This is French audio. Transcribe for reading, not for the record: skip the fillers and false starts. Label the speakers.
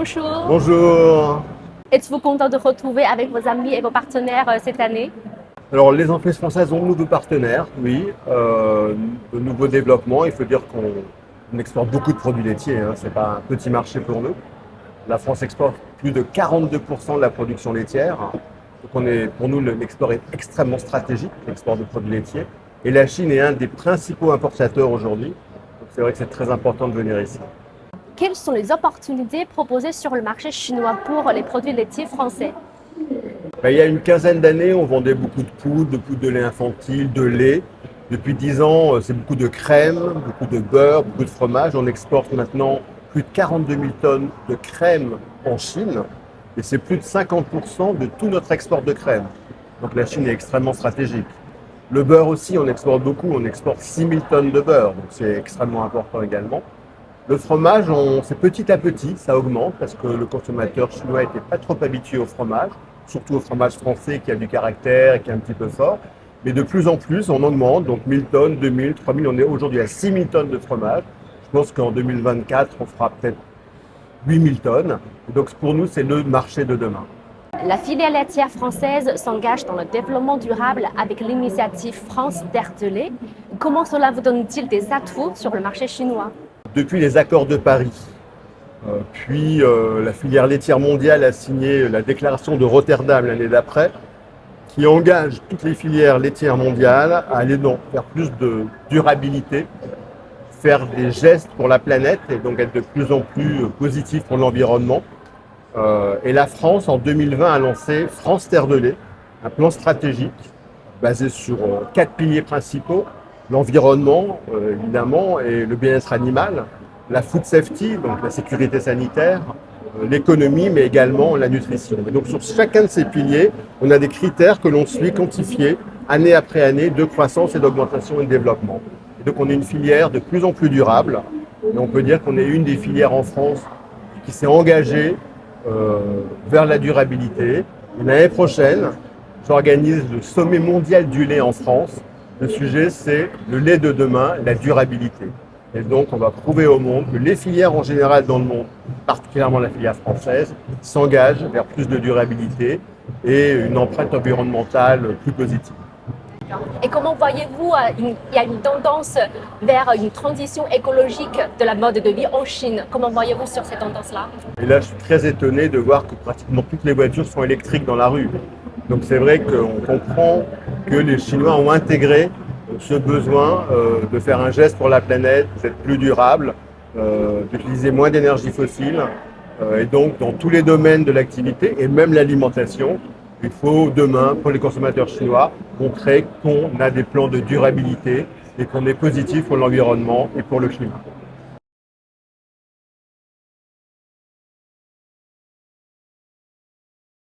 Speaker 1: bonjour.
Speaker 2: Bonjour.
Speaker 1: Êtes-vous content de retrouver avec vos amis et vos partenaires cette année?
Speaker 2: Alors, les entreprises françaises ont de nouveaux partenaires, oui, de nouveaux développements. Il faut dire qu'on exporte beaucoup de produits laitiers, hein. Ce n'est pas un petit marché pour nous. La France exporte plus de 42% de la production laitière. Donc pour nous, l'export est extrêmement stratégique, l'export de produits laitiers. Et la Chine est un des principaux importateurs aujourd'hui. Donc c'est vrai que c'est très important de venir ici.
Speaker 1: Quelles sont les opportunités proposées sur le marché chinois pour les produits laitiers français?
Speaker 2: Il y a une quinzaine d'années, on vendait beaucoup de poudre de lait infantile, de lait. Depuis 10 ans, c'est beaucoup de crème, beaucoup de beurre, beaucoup de fromage. On exporte maintenant plus de 42 000 tonnes de crème en Chine et c'est plus de 50% de tout notre export de crème. Donc la Chine est extrêmement stratégique. Le beurre aussi, on exporte beaucoup, on exporte 6 000 tonnes de beurre, donc c'est extrêmement important également. Le fromage, c'est petit à petit, ça augmente parce que le consommateur chinois n'était pas trop habitué au fromage, surtout au fromage français qui a du caractère et qui est un petit peu fort. Mais de plus en plus, on augmente, donc 1000 tonnes, 2000, 3000, on est aujourd'hui à 6000 tonnes de fromage. Je pense qu'en 2024, on fera peut-être 8000 tonnes. Donc pour nous, c'est le marché de demain.
Speaker 1: La filière laitière française s'engage dans le développement durable avec l'initiative France Terre de lait. Comment cela vous donne-t-il des atouts sur le marché chinois?
Speaker 2: Depuis les accords de Paris, puis la filière laitière mondiale a signé la déclaration de Rotterdam l'année d'après, qui engage toutes les filières laitières mondiales à aller vers plus de durabilité, faire des gestes pour la planète et donc être de plus en plus positif pour l'environnement. Et la France, en 2020, a lancé France Terre de lait, un plan stratégique basé sur 4 piliers principaux: l'environnement, évidemment, et le bien-être animal, la food safety, donc la sécurité sanitaire, l'économie, mais également la nutrition. Et donc sur chacun de ces piliers, on a des critères que l'on suit quantifiés année après année de croissance et d'augmentation et de développement. Et donc on est une filière de plus en plus durable, et on peut dire qu'on est une des filières en France qui s'est engagée vers la durabilité. Et l'année prochaine, j'organise le sommet mondial du lait en France. Le sujet, c'est le lait de demain, la durabilité. Et donc, on va prouver au monde que les filières en général dans le monde, particulièrement la filière française, s'engagent vers plus de durabilité et une empreinte environnementale plus positive.
Speaker 1: Et comment voyez-vous, il y a une tendance vers une transition écologique de la mode de vie en Chine. Comment voyez-vous sur cette tendance-là?
Speaker 2: Et là, je suis très étonné de voir que pratiquement toutes les voitures sont électriques dans la rue. Donc c'est vrai qu'on comprend que les Chinois ont intégré ce besoin de faire un geste pour la planète, d'être plus durable, d'utiliser moins d'énergie fossile. Et donc dans tous les domaines de l'activité et même l'alimentation, il faut demain, pour les consommateurs chinois, montrer qu'on a des plans de durabilité et qu'on est positif pour l'environnement et pour le climat.